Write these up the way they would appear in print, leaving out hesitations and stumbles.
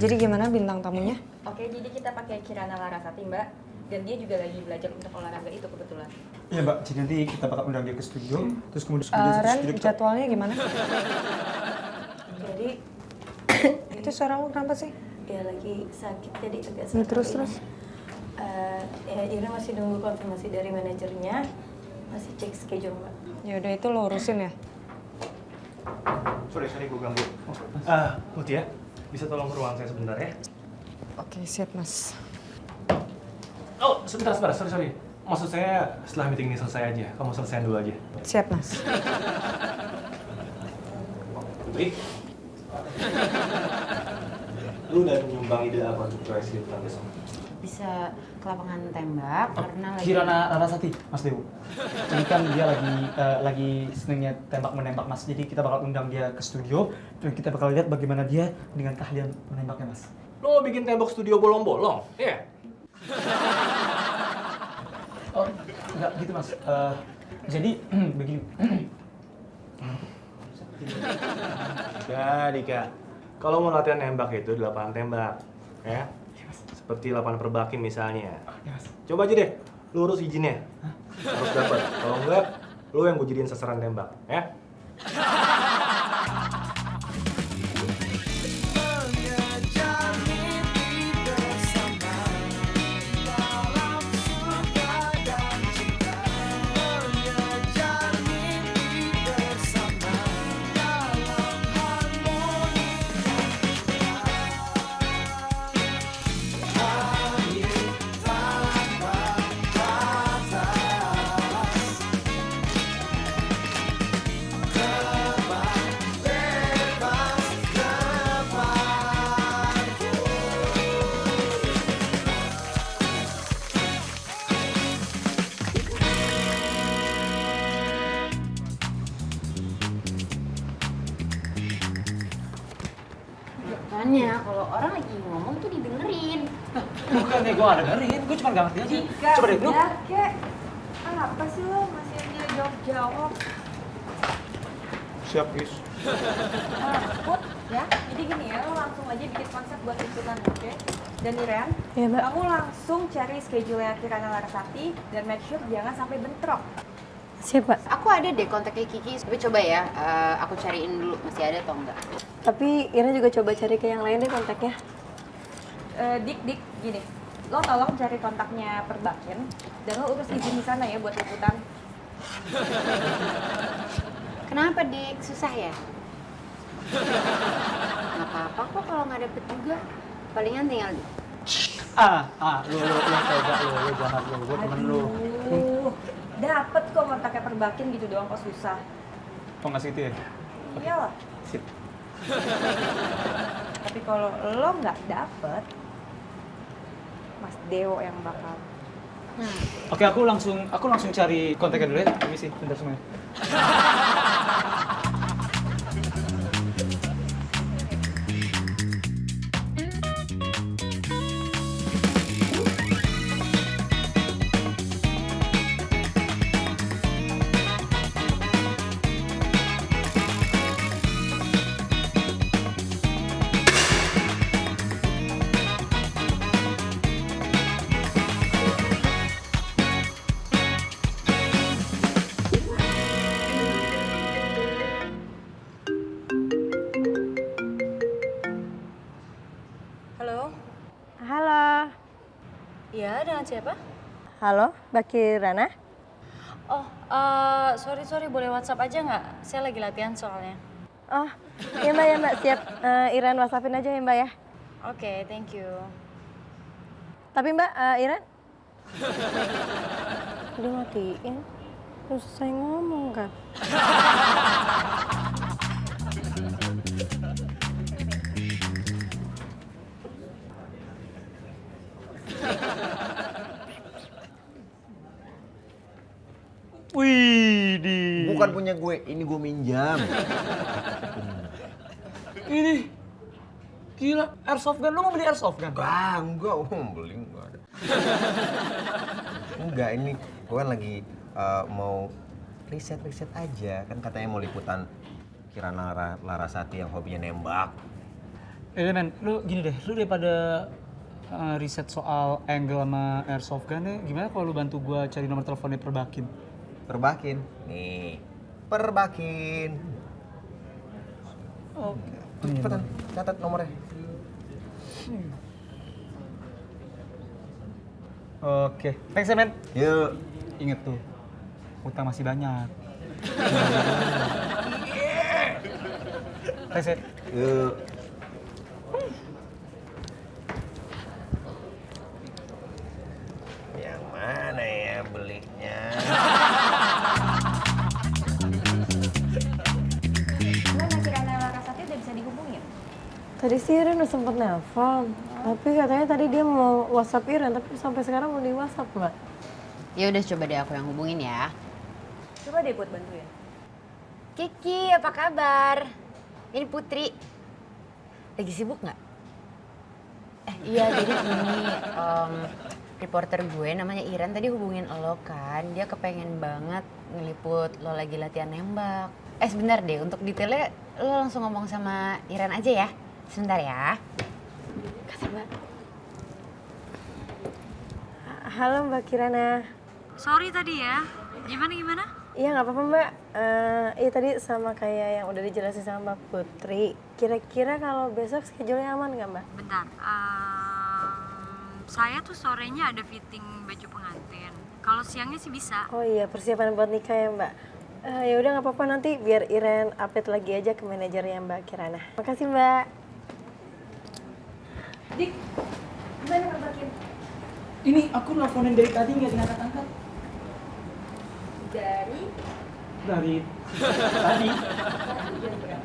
Jadi gimana bintang tamunya? Oke, jadi kita pakai Kirana Larasati, Mbak. Dan dia juga lagi belajar untuk olahraga itu kebetulan. Iya Mbak, jadi nanti kita bakal undang dia ke studio, terus kemudian studio Ren, kita... jadwalnya gimana? Jadi Itu suara lu kenapa sih? dia lagi sakit jadi agak Nih, sakit. terus. Ya Ira masih nunggu konfirmasi dari manajernya, masih cek schedule Mbak. Ya udah itu lo urusin ya. Sorry gue ganggu. Mutia, bisa tolong ke ruang saya sebentar ya? Oke, siap mas. Oh, sebentar, sorry. Maksud saya setelah meeting ini selesai aja, kamu selesaiin dulu aja. Siap mas. Putri? Lu udah nyumbang ide apa untuk proyeksi liputan besok? Bisa ke lapangan tembak karena lagi... Kirana Larasati, Mas Dewo. Ini kan dia lagi senengnya tembak-menembak Mas, jadi kita bakal undang dia ke studio, dan kita bakal lihat bagaimana dia dengan keahlian menembaknya Mas. Lo bikin tembok studio bolong-bolong, iya? Oh, enggak gitu Mas. Jadi begini. Dika. Kalau mau latihan nembak itu di lapangan tembak, ya? Seperti lapangan perbakin misalnya. Ya, Mas. Coba aja deh, lu urus izinnya. Harus dapat. Kalau enggak, lu yang gue jadiin sasaran tembak, ya? Makanya kalau orang lagi ngomong tuh didengerin. Bukannya gue gak dengerin, gue cuma gak ngerti aja. Coba deh, lu. Ya, kek. Apa sih lo masih aja jawab-jawab? Siap, Is. Put, ya. Jadi gini ya, lo langsung aja bikin konsep buat liputan, oke? Dan Iren, Iya, Mbak. kamu langsung cari schedule-nya Kirana Larasati dan make sure jangan sampai bentrok. Siap Pak. Aku ada deh kontaknya Kiki, tapi coba ya, aku cariin dulu masih ada atau enggak. Tapi Ira juga coba cari ke yang lain deh kontaknya. Dik, gini. Lo tolong cari kontaknya Perbakin dan lo urus izin di sana ya buat liputan. Kenapa Dik? Susah ya? Nggak apa-apa kok kalau nggak dapet juga. Palingan tinggal Lu tega lu jahat lu, gue temen lu. Dapet kok kontaknya Perbakin gitu doang kok susah. Kok nggak segitu ya? Iyalah. Sip. Tapi kalau lo nggak dapet, Mas Dewo yang bakal. Oke, aku langsung cari kontaknya dulu ya. Permisi, bentar semuanya. Halo. Halo, Iya, dengan siapa? halo, Mbak Kirana. Oh, sorry, boleh WhatsApp aja nggak? Saya lagi latihan soalnya. Oh, iya Mbak, siap. Iran WhatsAppin aja ya Mbak ya. Oke, thank you. Tapi Mbak, Iran. Udah matiin. Terus saya ngomong kan. Widih. Bukan punya gue, ini gue minjam. Ini. Gila, airsoft gun. Lu mau beli airsoft gun? Enggak, beli enggak ada. Enggak, ini gue kan lagi mau riset aja. Kan katanya mau liputan Kirana Larasati yang hobinya nembak. Men, lu gini deh, lu daripada riset soal angle sama airsoft gun deh, gimana kalau lu bantu gua cari nomor teleponnya Perbakin? Perbakin. Nih. Perbakin. Oke. Cepetan, catat nomornya. Oke, thanks ya men. Yuk. Ingat tuh, utang masih banyak. Thanks ya. Yuk. Yang mana ya belinya? Mbak sama Kirana Larasati udah bisa dihubungin? Tadi sih Iren udah sempet nelpon, tapi katanya tadi dia mau WhatsApp Iren, tapi sampai sekarang belum di WhatsApp, Mbak. Ya udah coba deh aku yang hubungin ya. Coba deh buat bantuin. Kiki, apa kabar? Ini Putri. Lagi sibuk nggak? Iya, jadi gini, reporter gue namanya Iren tadi hubungin lo kan. Dia kepengen banget ngeliput lo lagi latihan nembak. Sebentar deh, untuk detailnya lo langsung ngomong sama Iren aja ya. Sebentar ya. Kasih Mbak. Halo Mbak Kirana. Sorry tadi ya, gimana? Iya nggak apa-apa Mbak. Iya tadi sama kayak yang udah dijelasin sama Mbak Putri. Kira-kira kalau besok schedule-nya aman nggak Mbak? Bentar, saya tuh sorenya ada fitting baju pengantin. Kalau siangnya sih bisa. Oh iya persiapan buat nikah ya Mbak. Ya udah nggak apa-apa nanti biar Iren update lagi aja ke manajernya Mbak Kirana. Makasih Mbak. Dik, gimana Perbakin? Ini aku nelfonin dari tadi nggak diangkat-angkat. Dari Dari tadi. jam berapa?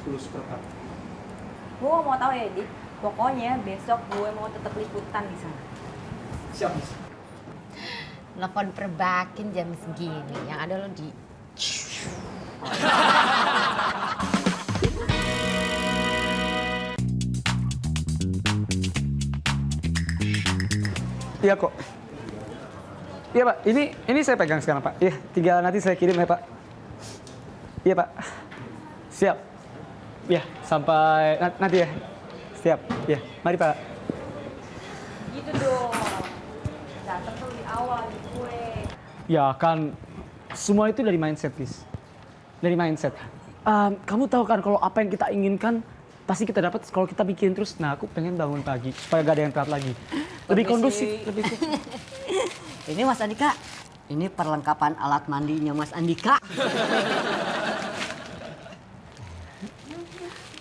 10:04. Gue mau tahu ya Dik, pokoknya besok gue mau tetap liputan di sana. Siap, Miss. Telepon Perbakin jam segini, yang ada lo di... Iya kok. Iya Pak, ini saya pegang sekarang Pak. Iya, tinggal nanti saya kirim ya Pak. Iya Pak. Siap. Iya, sampai nanti ya. Siap. Iya, mari Pak. Gitu dong. Datang tuh di awal di gue. Ya kan, semua itu dari mindset, guys. Dari mindset. Kamu tahu kan kalau apa yang kita inginkan pasti kita dapat kalau kita bikin terus. Nah, aku pengen bangun pagi supaya gak ada yang telat lagi. Lebih kondusif, lebih Ini Mas Andika, ini perlengkapan alat mandinya Mas Andika.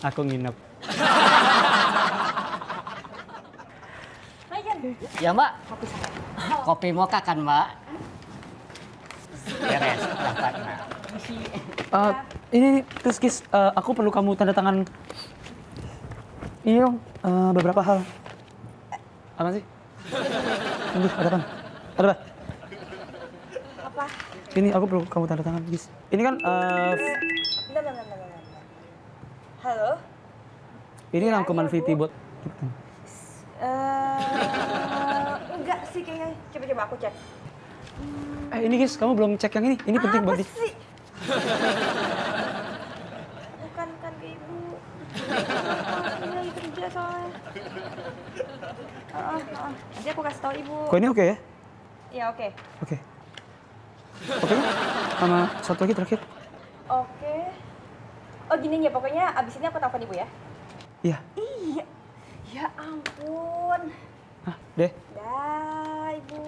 Aku nginep. Ya Mbak, kopi mocha kan Mbak? Beres, dapatnya. Ini terus guys, aku perlu kamu tanda tangan. Ini dong, beberapa hal. Apa sih? Tunggu, ada apa? Ada apa? Apa? Ini aku perlu kamu tanda tangan, guys. Ini kan, Bentar. Halo? ini rangkuman VT buat. Enggak sih kayaknya. Coba aku cek. Ini guys, kamu belum cek yang ini. Ini penting buat Apa sih? Bukan ke ibu. Ini lagi kerja soalnya. Nanti aku kasih tahu ibu. Kok ini oke ya? Iya oke. Oke. Oke. Sama satu lagi terakhir. Oke. Oh gini ya, pokoknya abis ini aku telepon ibu ya. Iya. Iya. Ya ampun. Deh. Dah ibu.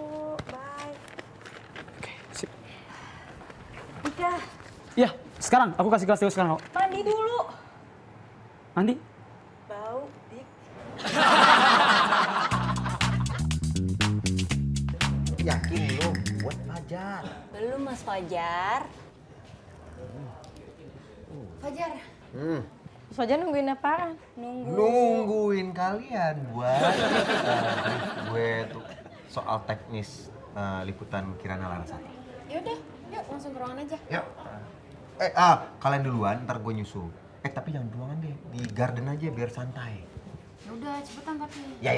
Bye. Oke, sip. Udah. Iya, sekarang aku kasih kelas dulu sekarang. Mandi dulu. Mandi. Bau, Dik. Yakin belum buat Fajar? Belum Mas Fajar. Fajar. Mas Fajar nungguin apaan? Nungguin kalian buat brief gue tuh soal teknis liputan Kirana Larasati. Yaudah, yuk langsung ke ruangan aja. Yuk. Kalian duluan, ntar gue nyusul. Tapi jangan di ruangan deh, di garden aja biar santai. Yaudah, cepetan tapi. Ya.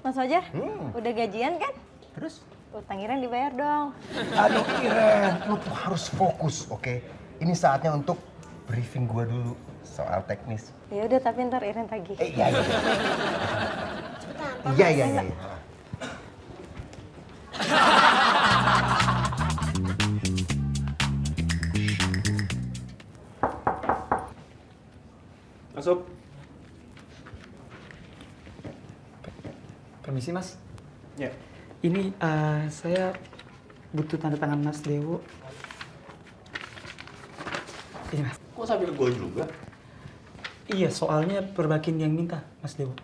Mas Fajar, udah gajian kan? Terus? Utang Iren dibayar dong. Aduh Iren, lu tuh harus fokus, oke? ini saatnya untuk briefing gue dulu soal teknis. Ya udah, tapi ntar Iren tagih. Iya, iya. Iya, iya, iya. Masuk. Permisi Mas. Ya. Ini saya butuh tanda tangan Mas Dewo. Ini Mas. Kok sambil gue juga? Iya, soalnya Perbakin yang minta Mas Dewo.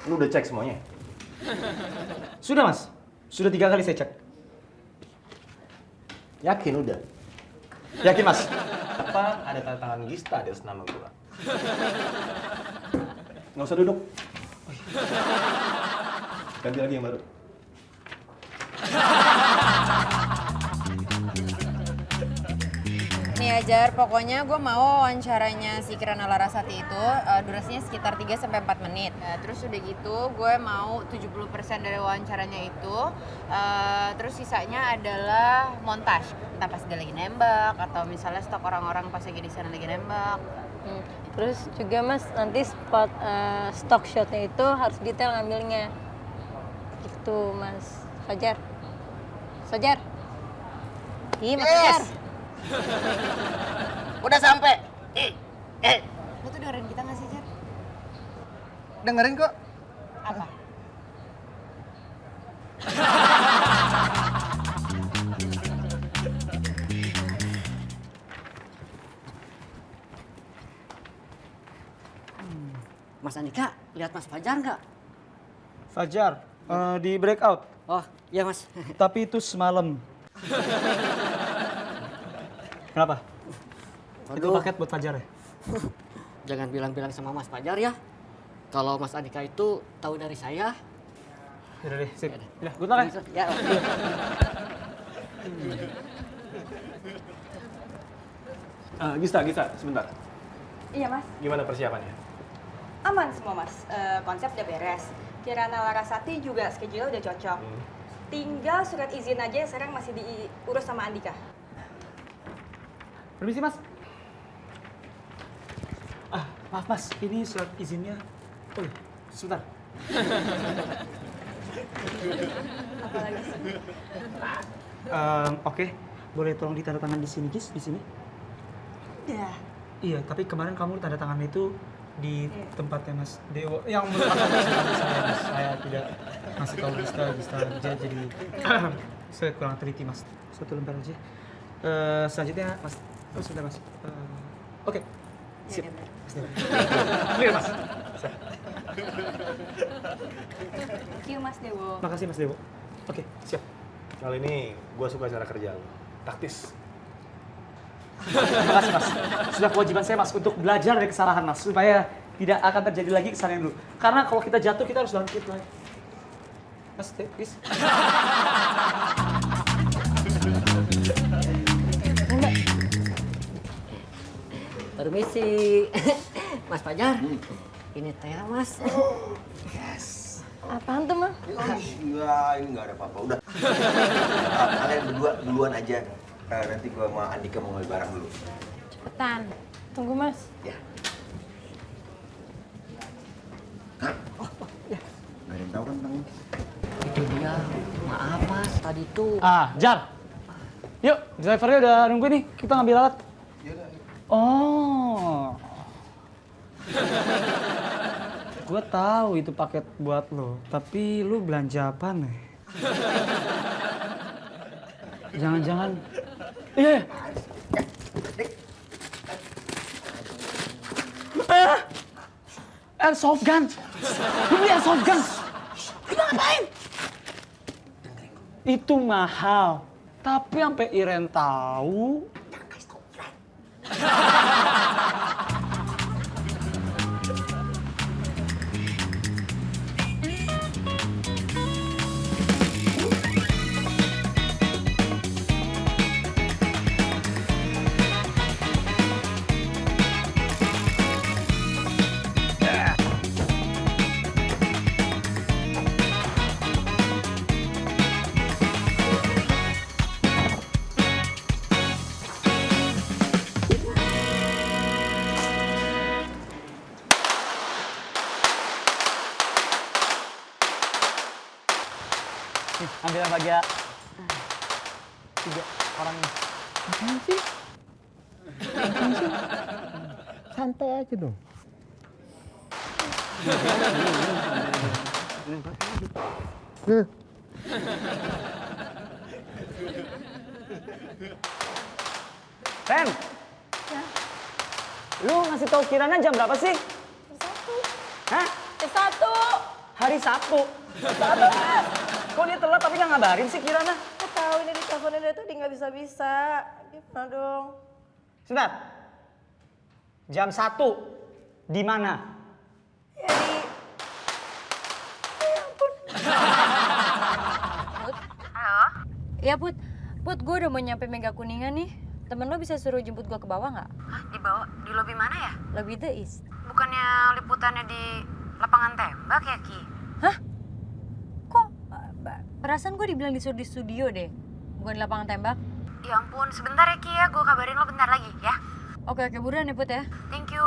Lu udah cek semuanya? Sudah Mas. Sudah 3 kali saya cek. Yakin udah? Yakin Mas? Apa ada tanda tangan Gista di atas nama gua? Nggak usah duduk. Ganti lagi yang baru. Nih Ajar, pokoknya gue mau wawancaranya si Kirana Larasati itu durasinya sekitar 3-4 menit. Nah, terus udah gitu gue mau 70% dari wawancaranya itu, terus sisanya adalah montage. Entah pas dia lagi nembak, atau misalnya stok orang-orang pas lagi di sana lagi nembak. Terus juga Mas, nanti spot stock shotnya itu harus detail ngambilnya. Gitu Mas. Fajar. Fajar. Ih, Mas Fajar. Udah sampai. Lo tuh dengerin kita gak sih, Jar? Dengerin kok. Apa? Mas Andika, lihat Mas Fajar nggak? Fajar, di breakout. Oh, iya Mas. Tapi itu semalam. Kenapa? Itu paket buat Fajar ya? Jangan bilang-bilang sama Mas Fajar ya. Kalau Mas Andika itu tahu dari saya. Yaudah deh, sip. Udah, good luck ya. Ya. Gista, sebentar. Iya mas, Gimana persiapannya? aman semua mas. Konsep udah beres. Kirana Larasati juga schedule udah cocok. Tinggal surat izin aja yang sekarang masih diurus sama Andika. Permisi Mas. Maaf Mas, ini surat izinnya. Oh iya, sebentar. Apalagi sih? Oke, boleh tolong ditandatangan di sini, Gis, di sini? Udah. Iya, tapi kemarin kamu tanda tangan itu di tempatnya Mas Dewo yang merupakan saya, Mas. Saya tidak ngasih tahu Gista aja, jadi saya kurang teliti Mas. Satu lembar aja. Selanjutnya Mas, sebentar Mas. Oke, sip. Mas Dewo. Clear Mas. Thank you Mas Dewo. Makasih Mas Dewo. Oke, siap. Kali ini gue suka cara kerja lu. Taktis. Makasih Mas. Sudah kewajiban saya Mas untuk belajar dari kesalahan Mas supaya tidak akan terjadi lagi kesalahan dulu. Karena kalau kita jatuh kita harus bangkit lagi. Mas, please. Permisi. Mas Fajar. Ini teh Mas. Yes. Apaan tuh, Mang? Ya, ini nggak ada apa-apa. Udah. Kalian berdua duluan aja. Nanti gue sama Andika mau ngambil barang dulu. Cepetan. Tunggu, Mas. Ya. Nggak ada yang tahu kan tentang ini? Itu dia. Maaf Mas, tadi tuh. Jar. Yuk, drivernya udah nunggu nih. Kita ngambil alat. Oh. Gue tahu itu paket buat lo, tapi lu belanja apa nih? Jangan-jangan. Iya. Airsoft gun. Lu beli airsoft gun. Lu ngapain? Itu mahal. Tapi sampai Iren tahu. Nih, ambil yang bagian 3 orang ini. Apaan sih? Santai aja dong. Ren! Lu ngasih tahu Kirana jam berapa sih? Hah? Satu. Hari Sabtu. Kok dia telat tapi nggak ngabarin sih Kirana? Aku tahu ini di teleponnya dari tadi nggak bisa. Gimana dong? Sebentar. Jam 1. Di mana? Ya di... Ya Put, gue udah mau nyampe Mega Kuningan nih. Temen lo bisa suruh jemput gue ke bawah nggak? Hah, di bawah? Di lobi mana ya? Lobby The East. Bukannya liputannya di lapangan tembak ya, Ki? Hah? Kok? Perasaan gue dibilang disuruh di studio deh, bukan di lapangan tembak. Ya ampun, sebentar ya Ki ya, gue kabarin lo bentar lagi ya. Oke, buruan ya Put ya. Thank you.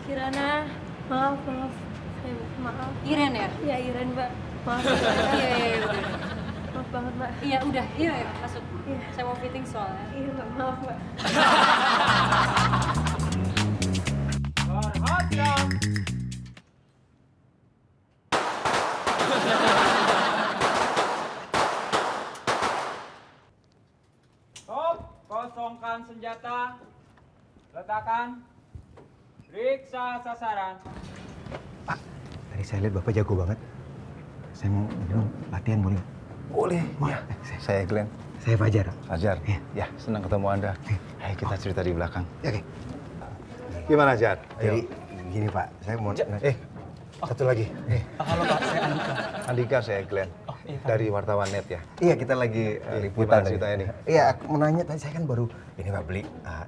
Kirana, maaf. Maaf. Iren ya? Ya Iren, Mbak. Maaf. Iya, udah. Maaf banget, Mbak. Iya, udah. Iya, masuk. Saya mau fitting soalnya. Iya, Mbak. Maaf, Mbak. Stop, kosongkan senjata. Letakkan. Periksa sasaran. Pak, tadi saya lihat Bapak jago banget. Saya mau latihan boleh? Boleh. Ya. Saya Glenn. Saya Fajar. Fajar? Ya, senang ketemu Anda. Ayo kita cerita di belakang. Oke. Gimana, Jar? Jadi gini Pak, saya mau... Satu lagi. Halo Pak, saya Andika. Andika, saya Glenn. Dari wartawan net ya? Iya, kita lagi liputan. Gimana ceritanya nih? Iya, aku mau nanya tadi saya kan baru ini Pak beli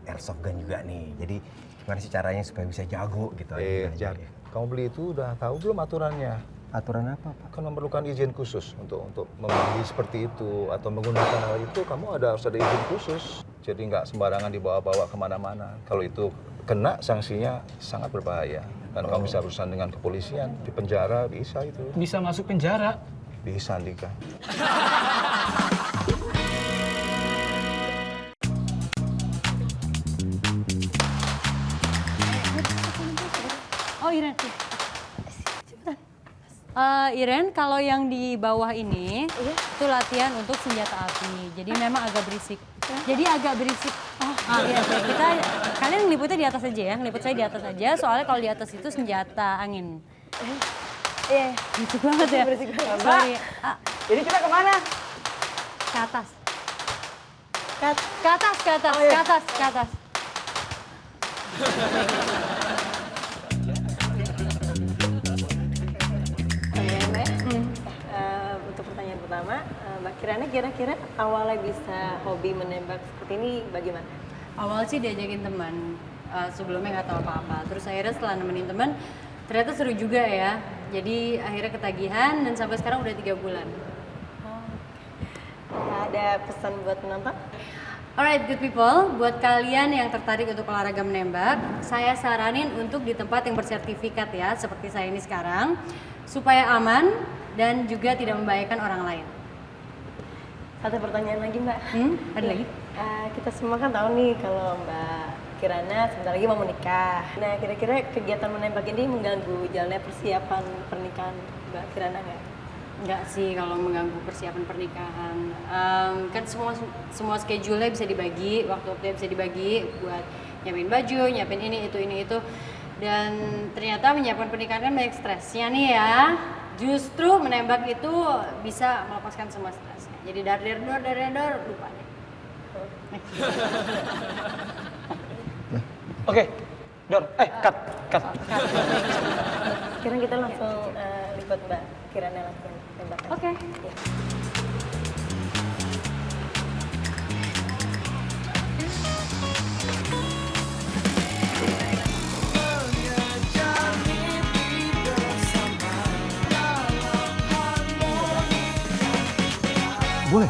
airsoft gun juga nih. Jadi gimana sih caranya supaya bisa jago gitu? Jar, kamu beli itu udah tahu belum aturannya? Aturan apa, Pak? Kan memerlukan izin khusus untuk membeli seperti itu atau menggunakan hal itu, kamu harus ada izin khusus. Jadi nggak sembarangan dibawa-bawa kemana-mana. Kalau itu kena, sanksinya sangat berbahaya. Dan kamu bisa berurusan dengan kepolisian, di penjara bisa itu. Bisa masuk penjara? Bisa, Andika. Oh, Iren. Iren, kalau yang di bawah ini itu latihan untuk senjata api. Jadi memang agak berisik. Jadi agak berisik. Iya, kalian ngeliputnya di atas aja ya. Ngeliput saya di atas aja. Soalnya kalau di atas itu senjata angin. Iya. Berisik banget ya. Berisik banget. Sorry. Ini kita kemana? Ke atas. Ke atas. Untuk pertanyaan pertama, Mbak Kirana kira-kira awalnya bisa hobi menembak seperti ini bagaimana? Awal sih diajakin teman, sebelumnya nggak tahu apa-apa. Terus akhirnya setelah nemenin teman, ternyata seru juga ya. Jadi akhirnya ketagihan dan sampai sekarang udah 3 bulan. Ada pesan buat penonton? Alright, good people. Buat kalian yang tertarik untuk olahraga menembak, saya saranin untuk di tempat yang bersertifikat ya, seperti saya ini sekarang, supaya aman dan juga tidak membahayakan orang lain. Satu pertanyaan lagi, Mbak. Ada lagi? Kita semua kan tahu nih kalau Mbak Kirana sebentar lagi mau menikah. Nah, kira-kira kegiatan menembak ini mengganggu jalannya persiapan pernikahan Mbak Kirana nggak? Enggak sih kalau mengganggu persiapan pernikahan. Kan semua schedule-nya bisa dibagi, waktu-waktunya bisa dibagi buat nyiapin baju, nyiapin ini itu. Dan ternyata menyiapkan pernikahan kan banyak stresnya nih ya. Justru menembak itu bisa melepaskan semua stresnya. Jadi dar lupa deh. Oke, Dor. Cut. Sekarang kita langsung lipat Mbak Kirana latihan tembakan. Oke. Ya. Boleh?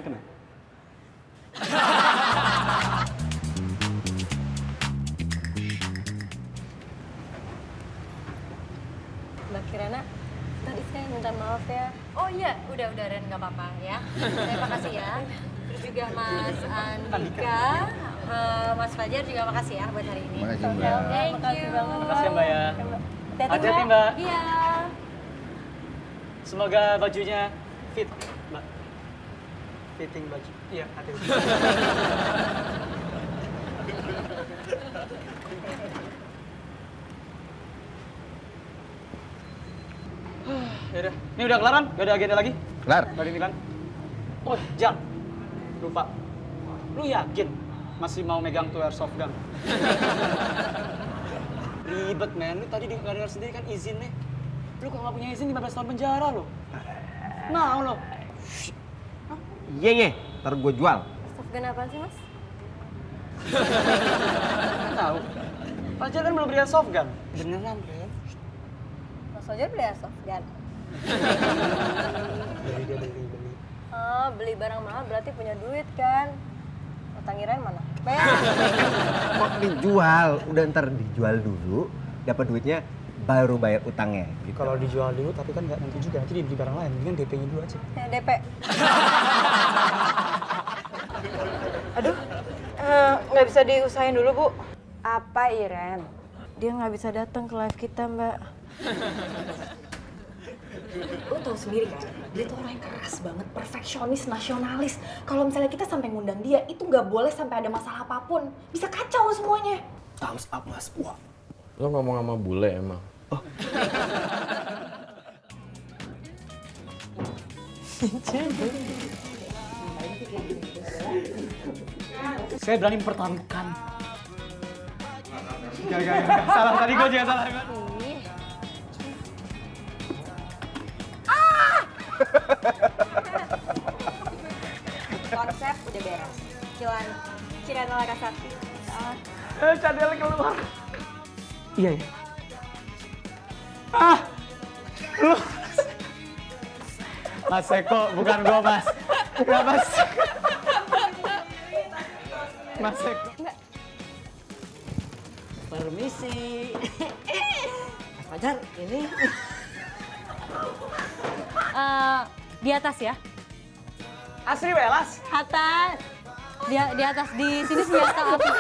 kena. Mbak Kirana, tadi saya minta maaf ya. Oh iya, udah Ren, nggak apa-apa ya. Saya makasih ya. Terus juga Mas Andika, Mas Fajar juga makasih ya buat hari ini. Makasih, Mbak. Thank Makasih you. banget. Makasih ya Mbak ya. Hati-hati, Mbak. Iya. Semoga bajunya fit, Mbak. Fitting baju. Iya, hati-hati. Yaudah, ini udah kelar kan? Gak ada agenda lagi? Kelar. Dari Milan. Oh, Jang. Lupa. Lu yakin masih mau megang tuh airsoft gun? Ribet, men. Lu tadi nggak dengar sendiri kan izinnya. Lu kalau nggak punya izin 15 tahun penjara lo. Mau lo. Iya, ntar gue jual. Soft gun apaan sih, Mas? Nggak tahu. Fajar kan belum beli airsoft gun. Beneran, Ren. Mas Fajar beli soft gun. Beli. Oh, beli barang mahal berarti punya duit kan? Utang Iren mana? Bayar. Kok dijual? Udah ntar dijual dulu, dapat duitnya baru bayar utangnya. Gitu. Kalau dijual dulu tapi kan nggak nanti juga. Nanti dibeli barang lain. Mendingan DP-nya dulu aja. DP. Aduh, nggak bisa diusahain dulu, Bu. Apa, Iren? Dia nggak bisa datang ke live kita, Mbak. Lo tau sendiri kan, dia tuh orang yang keras banget, perfeksionis, nasionalis. Kalau misalnya kita sampai ngundang dia, itu nggak boleh sampai ada masalah apapun. Bisa kacau semuanya. Thumbs up, Mas. Wah. Lo ngomong sama bule emang? Oh. Saya berani mempertaruhkan. Gak. Salah tadi gue juga salah. Konsep udah beres. Kirana Larasati. Cadel keluar. Iya. Ah! Lu. Mas Eko, bukan gua, Mas. Enggak, Mas. Mas Eko. Permisi. Mas Fajar, ini. Di atas ya. Asri Welas. Atas. Di atas di sini senjata api.